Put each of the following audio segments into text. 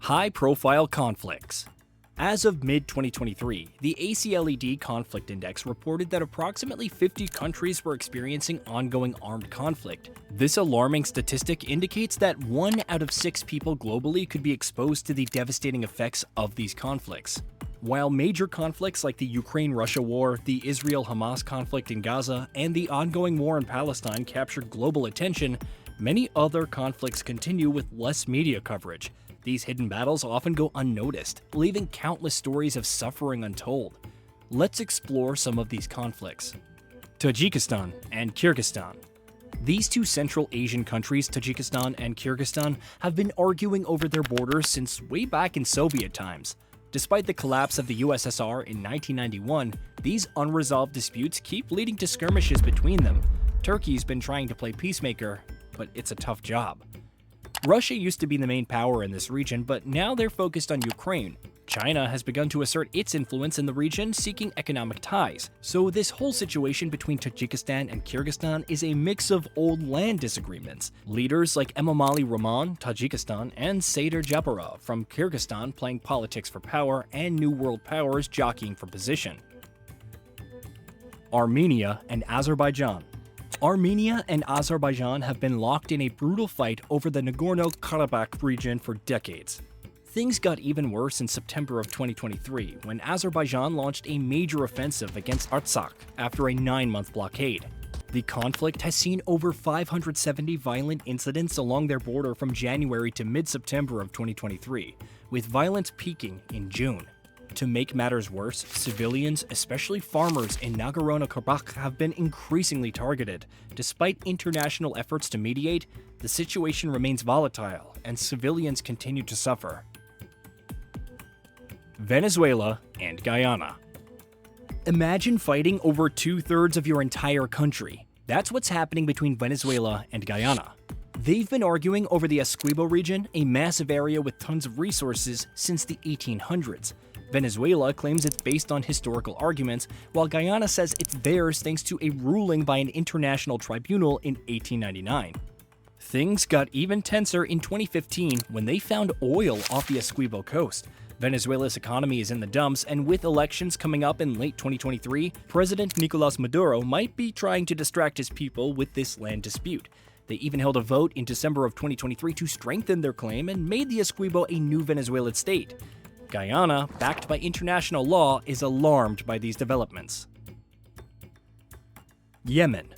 High-profile conflicts. As of mid-2023, the ACLED Conflict Index reported that approximately 50 countries were experiencing ongoing armed conflict. This alarming statistic indicates that 1 out of 6 people globally could be exposed to the devastating effects of these conflicts. While major conflicts like the Ukraine-Russia war, the Israel-Hamas conflict in Gaza, and the ongoing war in Palestine captured global attention, many other conflicts continue with less media coverage. These hidden battles often go unnoticed, leaving countless stories of suffering untold. Let's explore some of these conflicts. Tajikistan and Kyrgyzstan. These two Central Asian countries, Tajikistan and Kyrgyzstan, have been arguing over their borders since way back in Soviet times. Despite the collapse of the USSR in 1991, these unresolved disputes keep leading to skirmishes between them. Turkey's been trying to play peacemaker, but it's a tough job. Russia used to be the main power in this region, but now they're focused on Ukraine. China has begun to assert its influence in the region, seeking economic ties. So this whole situation between Tajikistan and Kyrgyzstan is a mix of old land disagreements. Leaders like Emomali Rahman, Tajikistan, and Seyder Japarov from Kyrgyzstan playing politics for power, and New World powers jockeying for position. Armenia and Azerbaijan. Armenia and Azerbaijan have been locked in a brutal fight over the Nagorno-Karabakh region for decades. Things got even worse in September of 2023 when Azerbaijan launched a major offensive against Artsakh after a 9-month blockade. The conflict has seen over 570 violent incidents along their border from January to mid-September of 2023, with violence peaking in June. To make matters worse, civilians, especially farmers in Nagorno-Karabakh, have been increasingly targeted. Despite international efforts to mediate, the situation remains volatile, and civilians continue to suffer. Venezuela and Guyana. Imagine fighting over 2/3 of your entire country. That's what's happening between Venezuela and Guyana. They've been arguing over the Essequibo region, a massive area with tons of resources, since the 1800s. Venezuela claims it's based on historical arguments, while Guyana says it's theirs thanks to a ruling by an international tribunal in 1899. Things got even tenser in 2015 when they found oil off the Essequibo coast. Venezuela's economy is in the dumps, and with elections coming up in late 2023, President Nicolas Maduro might be trying to distract his people with this land dispute. They even held a vote in December of 2023 to strengthen their claim and made the Essequibo a new Venezuelan state. Guyana, backed by international law, is alarmed by these developments. Yemen.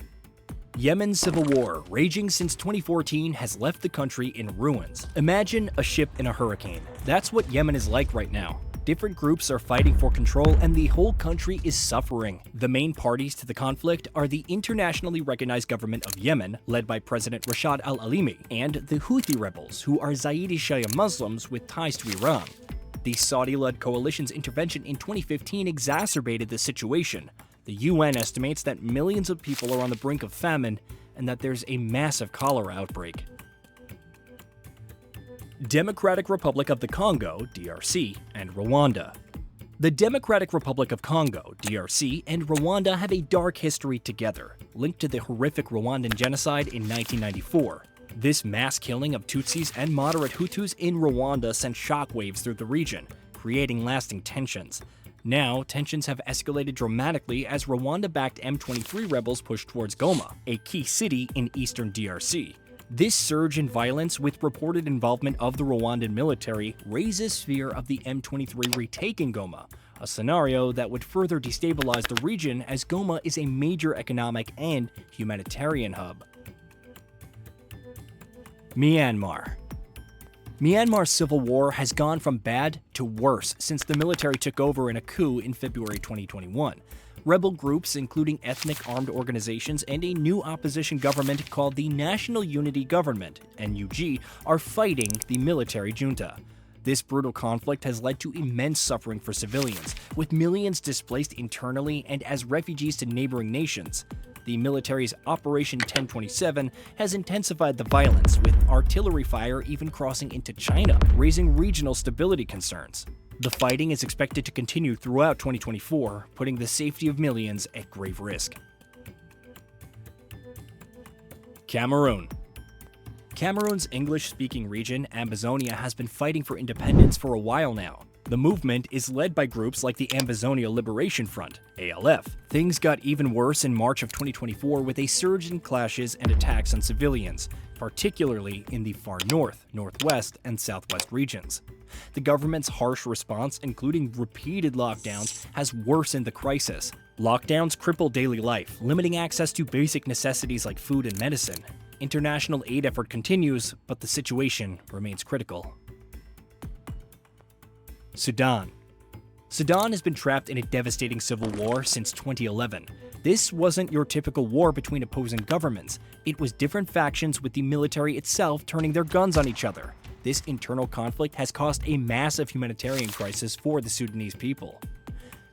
Yemen's civil war, raging since 2014, has left the country in ruins. Imagine a ship in a hurricane. That's what Yemen is like right now. Different groups are fighting for control, and the whole country is suffering. The main parties to the conflict are the internationally recognized government of Yemen, led by President Rashad al-Alimi, and the Houthi rebels, who are Zaidi Shia Muslims with ties to Iran. The Saudi-led coalition's intervention in 2015 exacerbated the situation. The UN estimates that millions of people are on the brink of famine and that there's a massive cholera outbreak. Democratic Republic of the Congo, DRC, and Rwanda. The Democratic Republic of Congo, DRC, and Rwanda have a dark history together, linked to the horrific Rwandan genocide in 1994. This mass killing of Tutsis and moderate Hutus in Rwanda sent shockwaves through the region, creating lasting tensions. Now, tensions have escalated dramatically as Rwanda-backed M23 rebels push towards Goma, a key city in eastern DRC. This surge in violence, with reported involvement of the Rwandan military, raises fear of the M23 retaking Goma, a scenario that would further destabilize the region as Goma is a major economic and humanitarian hub. Myanmar. Myanmar's civil war has gone from bad to worse since the military took over in a coup in February 2021. Rebel groups, including ethnic armed organizations and a new opposition government called the National Unity Government, NUG, are fighting the military junta. This brutal conflict has led to immense suffering for civilians, with millions displaced internally and as refugees to neighboring nations. The military's Operation 1027 has intensified the violence, with artillery fire even crossing into China, raising regional stability concerns. The fighting is expected to continue throughout 2024, putting the safety of millions at grave risk. Cameroon. Cameroon's English-speaking region, Ambazonia, has been fighting for independence for a while now. The movement is led by groups like the Ambazonia Liberation Front, ALF. Things got even worse in March of 2024 with a surge in clashes and attacks on civilians, particularly in the far north, northwest, and southwest regions. The government's harsh response, including repeated lockdowns, has worsened the crisis. Lockdowns cripple daily life, limiting access to basic necessities like food and medicine. International aid effort continues, but the situation remains critical. Sudan. Sudan has been trapped in a devastating civil war since 2011. This wasn't your typical war between opposing governments. It was different factions, with the military itself turning their guns on each other. This internal conflict has caused a massive humanitarian crisis for the Sudanese people.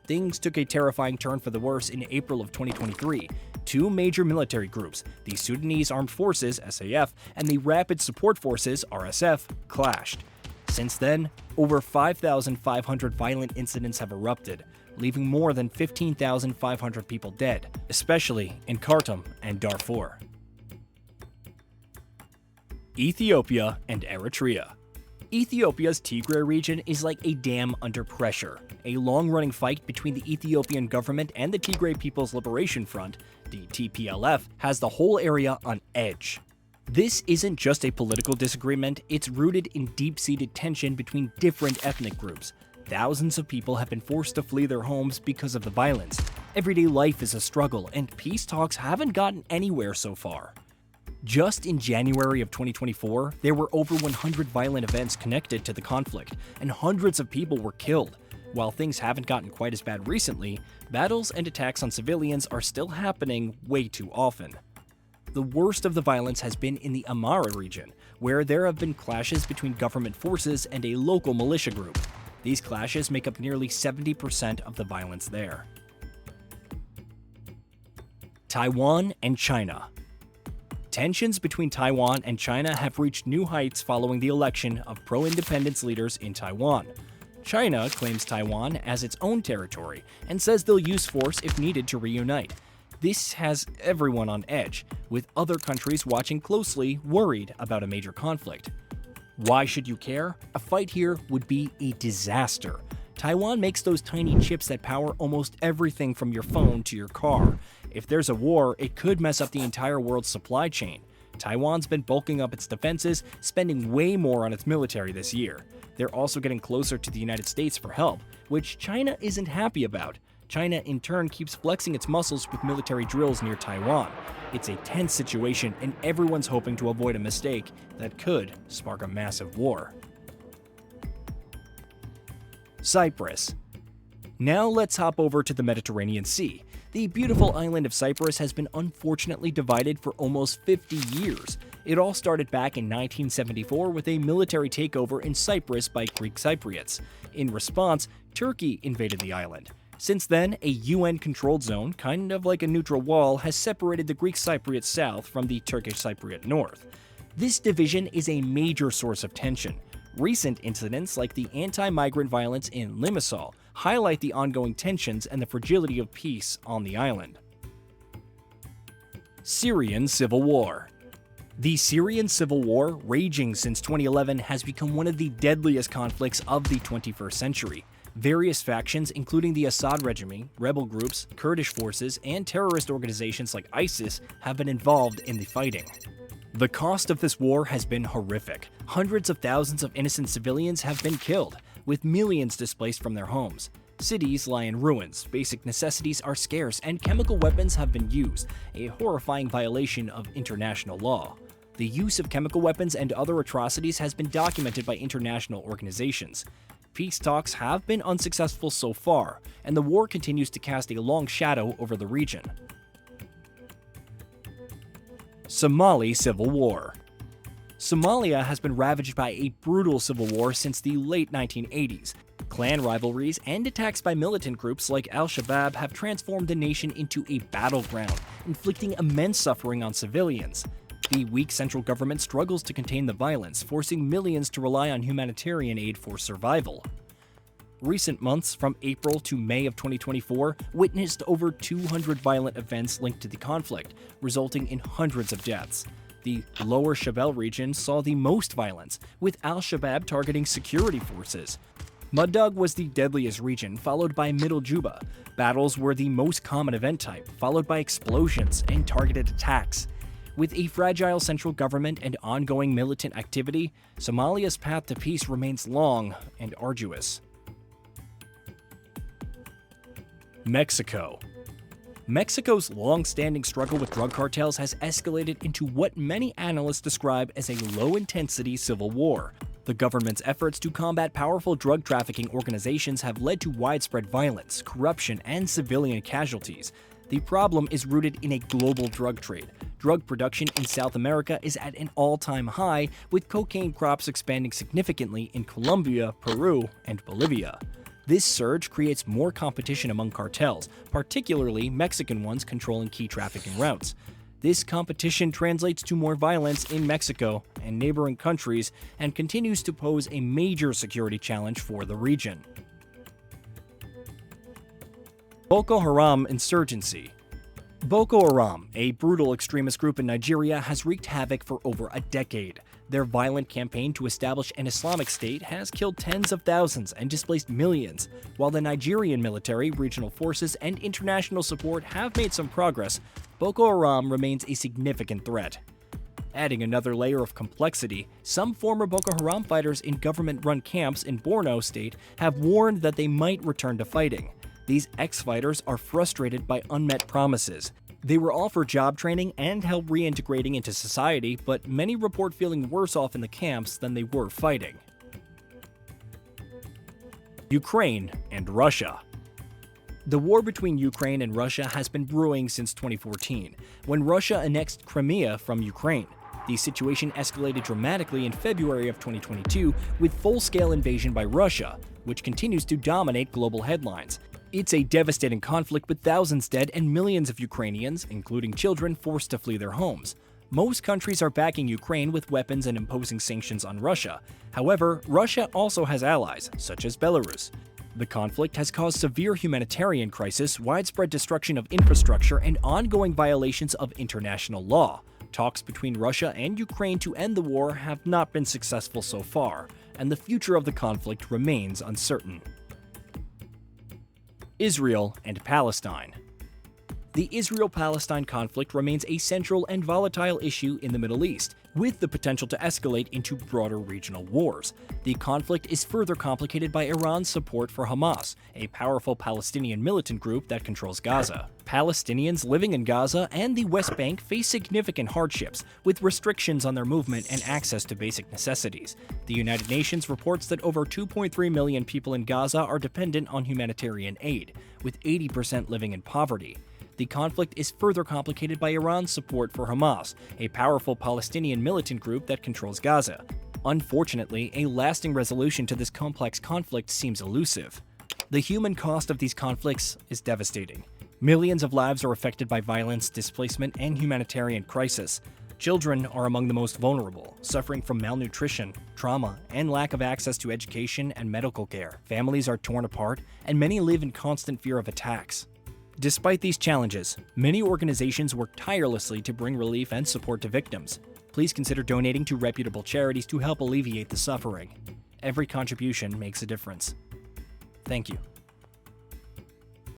Things took a terrifying turn for the worse in April of 2023. Two major military groups, the Sudanese Armed Forces (SAF) and the Rapid Support Forces (RSF), clashed. Since then, over 5,500 violent incidents have erupted, leaving more than 15,500 people dead, especially in Khartoum and Darfur. Ethiopia and Eritrea. Ethiopia's Tigray region is like a dam under pressure. A long-running fight between the Ethiopian government and the Tigray People's Liberation Front, the TPLF, has the whole area on edge. This isn't just a political disagreement, it's rooted in deep-seated tension between different ethnic groups. Thousands of people have been forced to flee their homes because of the violence. Everyday life is a struggle, and peace talks haven't gotten anywhere so far. Just in January of 2024, there were over 100 violent events connected to the conflict, and hundreds of people were killed. While things haven't gotten quite as bad recently, battles and attacks on civilians are still happening way too often. The worst of the violence has been in the Amhara region, where there have been clashes between government forces and a local militia group. These clashes make up nearly 70% of the violence there. Taiwan and China. Tensions between Taiwan and China have reached new heights following the election of pro-independence leaders in Taiwan. China claims Taiwan as its own territory and says they'll use force if needed to reunite. This has everyone on edge, with other countries watching closely, worried about a major conflict. Why should you care? A fight here would be a disaster. Taiwan makes those tiny chips that power almost everything from your phone to your car. If there's a war, it could mess up the entire world's supply chain. Taiwan's been bulking up its defenses, spending way more on its military this year. They're also getting closer to the United States for help, which China isn't happy about. China, in turn, keeps flexing its muscles with military drills near Taiwan. It's a tense situation, and everyone's hoping to avoid a mistake that could spark a massive war. Cyprus. Now let's hop over to the Mediterranean Sea. The beautiful island of Cyprus has been unfortunately divided for almost 50 years. It all started back in 1974 with a military takeover in Cyprus by Greek Cypriots. In response, Turkey invaded the island. Since then, a UN-controlled zone, kind of like a neutral wall, has separated the Greek Cypriot south from the Turkish Cypriot north. This division is a major source of tension. Recent incidents like the anti-migrant violence in Limassol highlight the ongoing tensions and the fragility of peace on the island. Syrian Civil War. The Syrian Civil War, raging since 2011, has become one of the deadliest conflicts of the 21st century. Various factions, including the Assad regime, rebel groups, Kurdish forces, and terrorist organizations like ISIS, have been involved in the fighting. The cost of this war has been horrific. Hundreds of thousands of innocent civilians have been killed, with millions displaced from their homes. Cities lie in ruins, basic necessities are scarce, and chemical weapons have been used, a horrifying violation of international law. The use of chemical weapons and other atrocities has been documented by international organizations. Peace talks have been unsuccessful so far, and the war continues to cast a long shadow over the region. Somali Civil War. Somalia has been ravaged by a brutal civil war since the late 1980s. Clan rivalries and attacks by militant groups like Al-Shabaab have transformed the nation into a battleground, inflicting immense suffering on civilians. The weak central government struggles to contain the violence, forcing millions to rely on humanitarian aid for survival. Recent months, from April to May of 2024, witnessed over 200 violent events linked to the conflict, resulting in hundreds of deaths. The Lower Shabelle region saw the most violence, with al-Shabaab targeting security forces. Mudug was the deadliest region, followed by Middle Juba. Battles were the most common event type, followed by explosions and targeted attacks. With a fragile central government and ongoing militant activity, Somalia's path to peace remains long and arduous. Mexico. Mexico's long-standing struggle with drug cartels has escalated into what many analysts describe as a low-intensity civil war. The government's efforts to combat powerful drug trafficking organizations have led to widespread violence, corruption, and civilian casualties. The problem is rooted in a global drug trade. Drug production in South America is at an all-time high, with cocaine crops expanding significantly in Colombia, Peru, and Bolivia. This surge creates more competition among cartels, particularly Mexican ones controlling key trafficking routes. This competition translates to more violence in Mexico and neighboring countries and continues to pose a major security challenge for the region. Boko Haram Insurgency. Boko Haram, a brutal extremist group in Nigeria, has wreaked havoc for over a decade. Their violent campaign to establish an Islamic state has killed tens of thousands and displaced millions. While the Nigerian military, regional forces, and international support have made some progress, Boko Haram remains a significant threat. Adding another layer of complexity, some former Boko Haram fighters in government-run camps in Borno State have warned that they might return to fighting. These ex-fighters are frustrated by unmet promises. They were offered job training and help reintegrating into society, but many report feeling worse off in the camps than they were fighting. Ukraine and Russia. The war between Ukraine and Russia has been brewing since 2014, when Russia annexed Crimea from Ukraine. The situation escalated dramatically in February of 2022 with full-scale invasion by Russia, which continues to dominate global headlines. It's a devastating conflict with thousands dead and millions of Ukrainians, including children, forced to flee their homes. Most countries are backing Ukraine with weapons and imposing sanctions on Russia. However, Russia also has allies, such as Belarus. The conflict has caused severe humanitarian crisis, widespread destruction of infrastructure, and ongoing violations of international law. Talks between Russia and Ukraine to end the war have not been successful so far, and the future of the conflict remains uncertain. Israel and Palestine. The Israel-Palestine conflict remains a central and volatile issue in the Middle East, with the potential to escalate into broader regional wars. The conflict is further complicated by Iran's support for Hamas, a powerful Palestinian militant group that controls Gaza. Palestinians living in Gaza and the West Bank face significant hardships, with restrictions on their movement and access to basic necessities. The United Nations reports that over 2.3 million people in Gaza are dependent on humanitarian aid, with 80% living in poverty. The conflict is further complicated by Iran's support for Hamas, a powerful Palestinian militant group that controls Gaza. Unfortunately, a lasting resolution to this complex conflict seems elusive. The human cost of these conflicts is devastating. Millions of lives are affected by violence, displacement, and humanitarian crisis. Children are among the most vulnerable, suffering from malnutrition, trauma, and lack of access to education and medical care. Families are torn apart, and many live in constant fear of attacks. Despite these challenges, many organizations work tirelessly to bring relief and support to victims. Please consider donating to reputable charities to help alleviate the suffering. Every contribution makes a difference. Thank you.